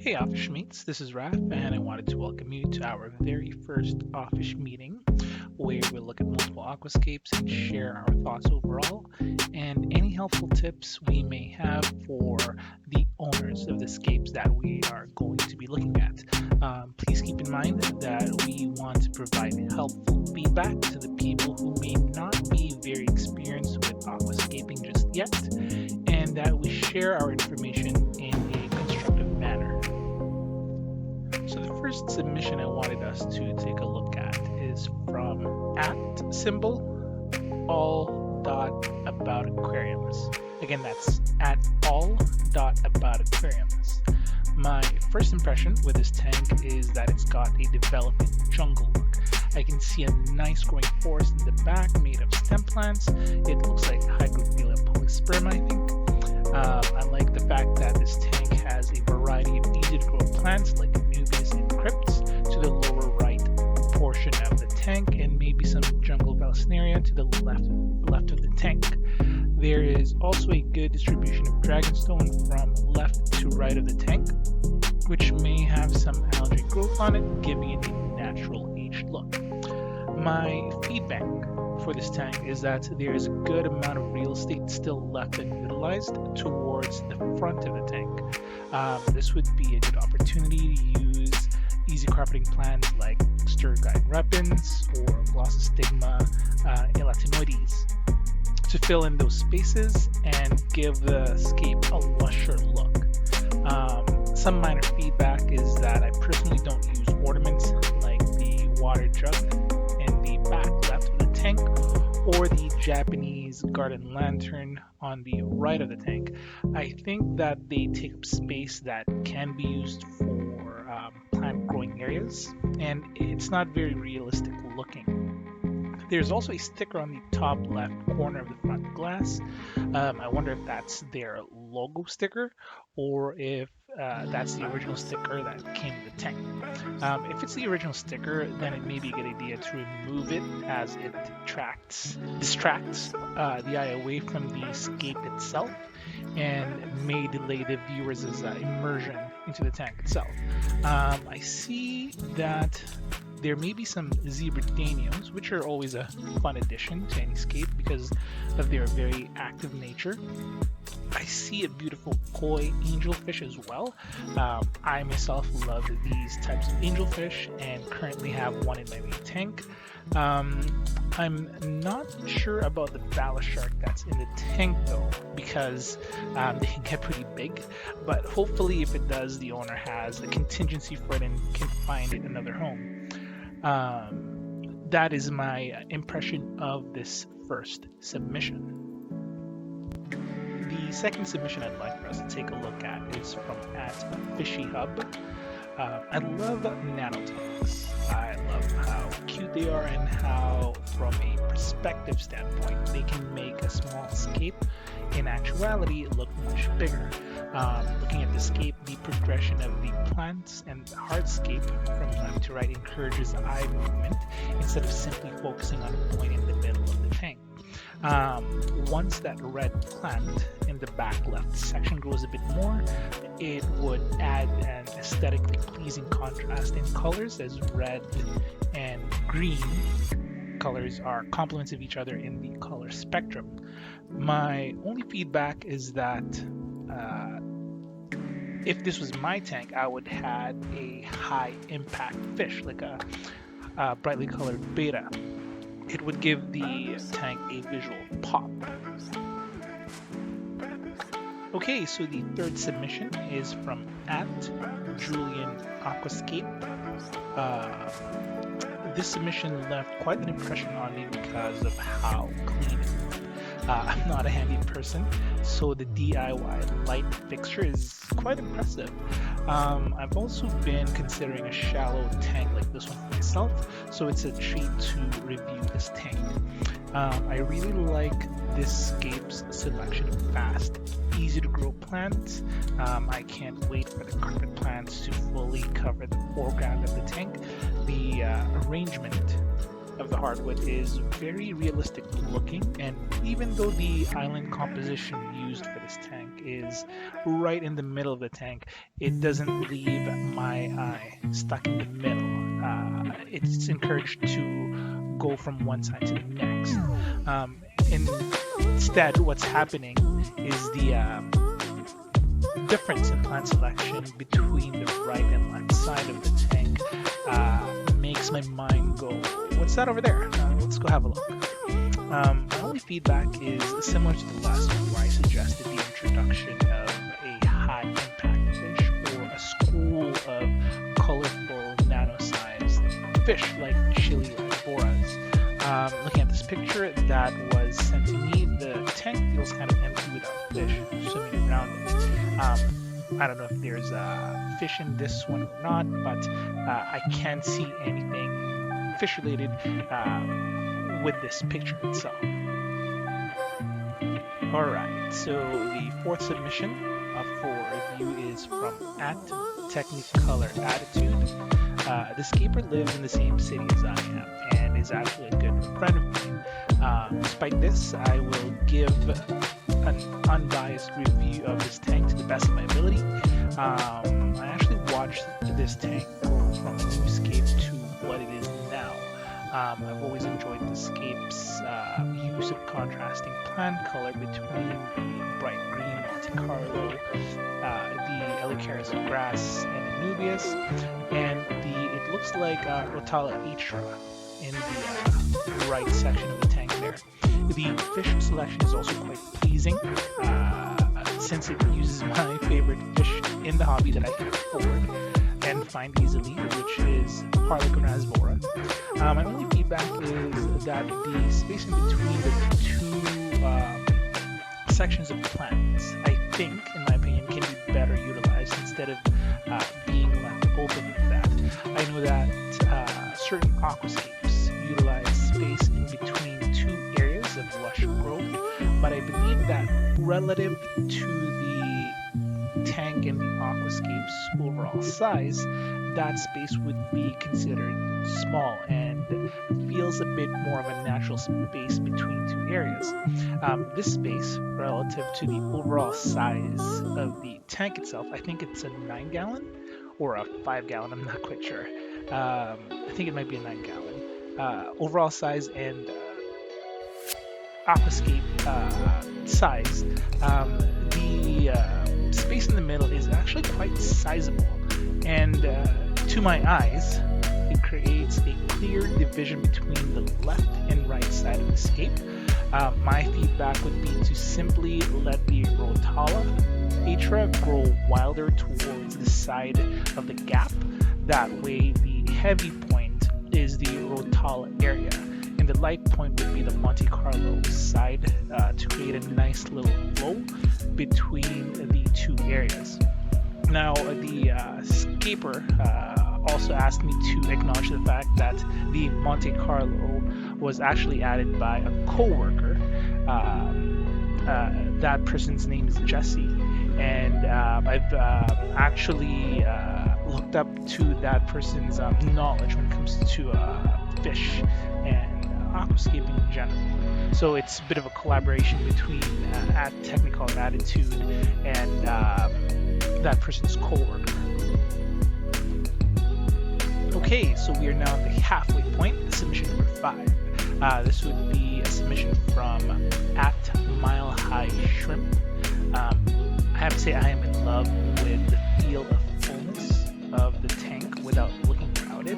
Hey Offish mates, this is Raf, and I wanted to welcome you to our very first Offish meeting where we'll look at multiple aquascapes and share our thoughts overall and any helpful tips we may have for the owners of the scapes that we are going to be looking at. Please keep in mind that we want to provide helpful feedback to the people who may not be very experienced with aquascaping just yet, and that we share our information in a constructive manner. So the first submission I wanted us to take a look at is from @all.aboutakariums. Again, that's @all.aboutakariums. My first impression with this tank is that it's got a developing jungle look. I can see a nice growing forest in the back made of stem plants. It looks like Hygrophila polysperma, I think. I like the fact that this tank has a variety of easy to grow plants like Nubius and Crypts to the lower right portion of the tank, and maybe some jungle Vallisneria to the left of the tank. There is also a good distribution of dragonstone from left to right of the tank, which may have some algae growth on it, giving it a natural aged look. My feedback for this tank is that there is a good amount of real estate still left unutilized towards the front of the tank. This would be a good opportunity to use easy carpeting plants like Sturgeon repens or Glossostigma elatinoides to fill in those spaces and give the scape a lusher look. Some minor feedback is that I personally don't use ornaments like the water jug in the back left of the tank or the Japanese garden lantern on the right of the tank. I think that they take up space that can be used for plant growing areas, and it's not very realistic looking. There's also a sticker on the top left corner of the front glass. I wonder if that's their logo sticker or if that's the original sticker that came with the tank. If it's the original sticker, then it may be a good idea to remove it as it distracts the eye away from the scape itself and may delay the viewers' immersion into the tank itself. I see that there may be some zebradaniums, which are always a fun addition to any scape because of their very active nature. I see a beautiful koi angelfish as well. I myself love these types of angelfish and currently have one in my main tank. I'm not sure about the bala shark that's in the tank though, because they can get pretty big, but hopefully if it does, the owner has a contingency for it and can find it another home. That is my impression of this first submission. The second submission I'd like for us to take a look at is from @Fishy Hub. I love nanotanks. I love how cute they are and how, from a perspective standpoint, they can make a small scape in actuality look much bigger. Looking at the scape, the progression of the plants and the hardscape from left to right encourages eye movement instead of simply focusing on a point in the middle of the tank. Once that red plant in the back left section grows a bit more, it would add an aesthetically pleasing contrast in colors, as red and green colors are complements of each other in the color spectrum. My only feedback is that if this was my tank, I would have a high impact fish like a brightly colored beta. It would give the tank a visual pop. Okay, so the third submission is from @JulianAquascape. This submission left quite an impression on me because of how clean it looked. I'm not a handy person, so the DIY light fixture is quite impressive. I've also been considering a shallow tank like this one for myself, so it's a treat to review this tank. I really like this scape's selection of fast, easy to grow plants. I can't wait for the carpet plants to fully cover the foreground of the tank. The arrangement of the hardwood is very realistic looking, and even though the island composition used for this tank is right in the middle of the tank, it doesn't leave my eye stuck in the middle. It's encouraged to go from one side to the next. Instead, what's happening is the difference in plant selection between the right and left side of the tank makes my mind go, what's that over there? Let's go have a look. My only feedback is similar to the last one, where I suggested the introduction of a high impact fish or a school of colorful nano-sized fish like chili or boras. Looking at this picture that was sent to me, the tank feels kind of empty without fish swimming around it. I don't know if there's fish in this one or not, but I can't see anything fish related with this picture itself. Alright, so the fourth submission for review is from @Technicolor Attitude. This keeper lives in the same city as I am and is actually a good friend of mine. Despite this, I will give an unbiased review of this tank to the best of my ability. I actually watched this tank go from a new scape to what it is now. I've always enjoyed the scape's use of contrasting plant color between the bright green Monte Carlo, the Elicaris grass and Anubias, and it looks like Rotala atra in the right section of the tank there. The fish selection is also quite pleasing, since it uses my favorite fish in the hobby that I can afford and find easily, which is Harlequin rasbora. My only feedback is that the space in between the two sections of plants, I think, in my opinion, can be better utilized instead of being left open with that. I know that certain aquascapes utilize space in between two areas of lush growth, but I believe that relative to the tank and the aquascape's overall size, that space would be considered small and feels a bit more of a natural space between two areas. This space, relative to the overall size of the tank itself, I think it's a 9-gallon or a 5-gallon, I'm not quite sure. I think it might be a 9-gallon. Overall size and aquascape size, the space in the middle is actually quite sizable, and to my eyes, it creates a clear division between the left and right side of the scape. My feedback would be to simply let the Rotala atra grow wilder towards the side of the gap. That way, the heavy point is the Rotala area, and the light point would be the Monte Carlo side to create a nice little flow between the two areas. Now, the scaper also asked me to acknowledge the fact that the Monte Carlo was actually added by a co-worker. That person's name is Jesse, and I've actually looked up to that person's knowledge when it comes to fish and aquascaping in general. So it's a bit of a collaboration between @Technicolor Attitude and that person's co-worker. Okay, so we are now at the halfway point, submission number 5. This would be a submission from @MileHighShrimp. I have to say I am in love with the feel of fullness of the tank without looking crowded.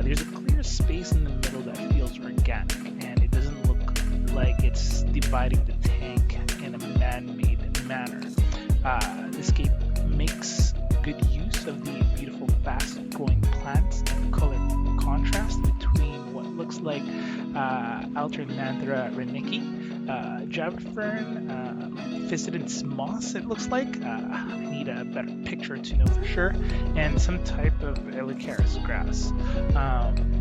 There's a clear space in the middle that feels organic, and it doesn't look like it's dividing the tank in a man-made manner. This scape makes good use of the beautiful fast-growing plants and color contrast between what looks like Alternanthera renicki, Java fern, Physidens moss, it looks like. I need a better picture to know for sure, and some type of Elicaris grass.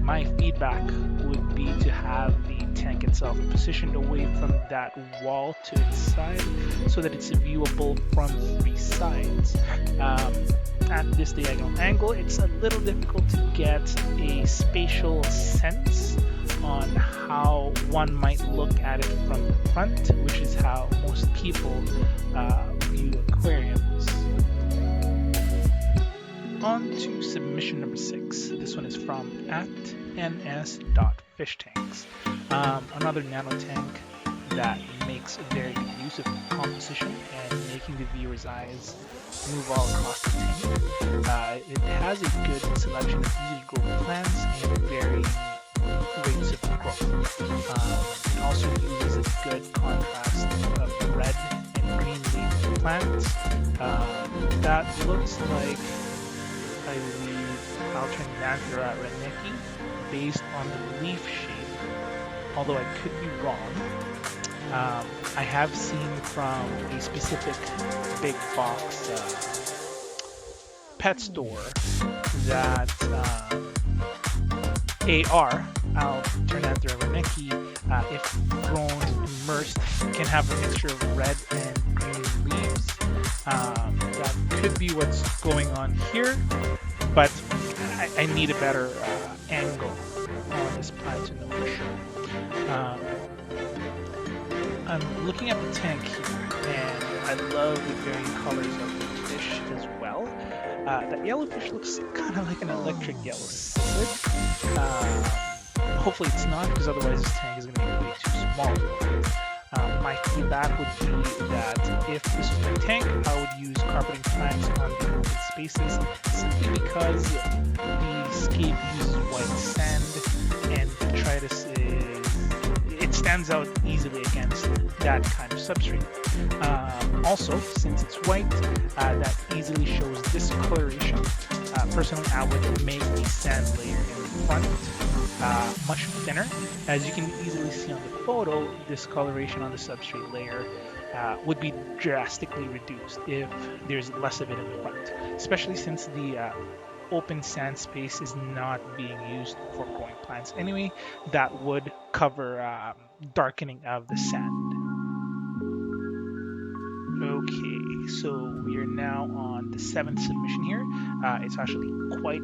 My feedback would be to have the tank itself positioned away from that wall to its side so that it's viewable from 3 sides. At this diagonal angle, it's a little difficult to get a spatial sense on how one might look at it from the front, which is how most people view aquariums. On to submission number 6. This one is from @ns.fishtanks. Another nano tank that makes very good use of composition and making the viewer's eyes move all across the tank. It has a good selection of easy to grow plants and varying rates of growth. It also uses a good contrast of red and green leaf plants. That looks like, I believe, Alternanthera reneki, based on the leaf shape, although I could be wrong. I have seen from a specific big box pet store that AR, Alternanthera reneki, if grown immersed, can have a mixture of red and green leaves. That could be what's going on here, but I need a better angle on this plant to know for sure. I'm looking at the tank here, and I love the varying colors of the fish as well. That yellowfish looks kind of like an electric yellow solid. Hopefully it's not, because otherwise this tank is going to be way too small for it. My feedback would be that if this was my tank, I would use carpeting plants on the open spaces, simply because the scape uses white sand and detritus it stands out easily against that kind of substrate. Also, since it's white, that easily shows discoloration. Personally, I would make the sand layer in the front much thinner. As you can easily see on the photo, discoloration on the substrate layer would be drastically reduced if there's less of it in the front, especially since the open sand space is not being used for growing plants anyway. That would cover darkening of the sand. Okay, so we are now on the 7th submission here. It's actually quite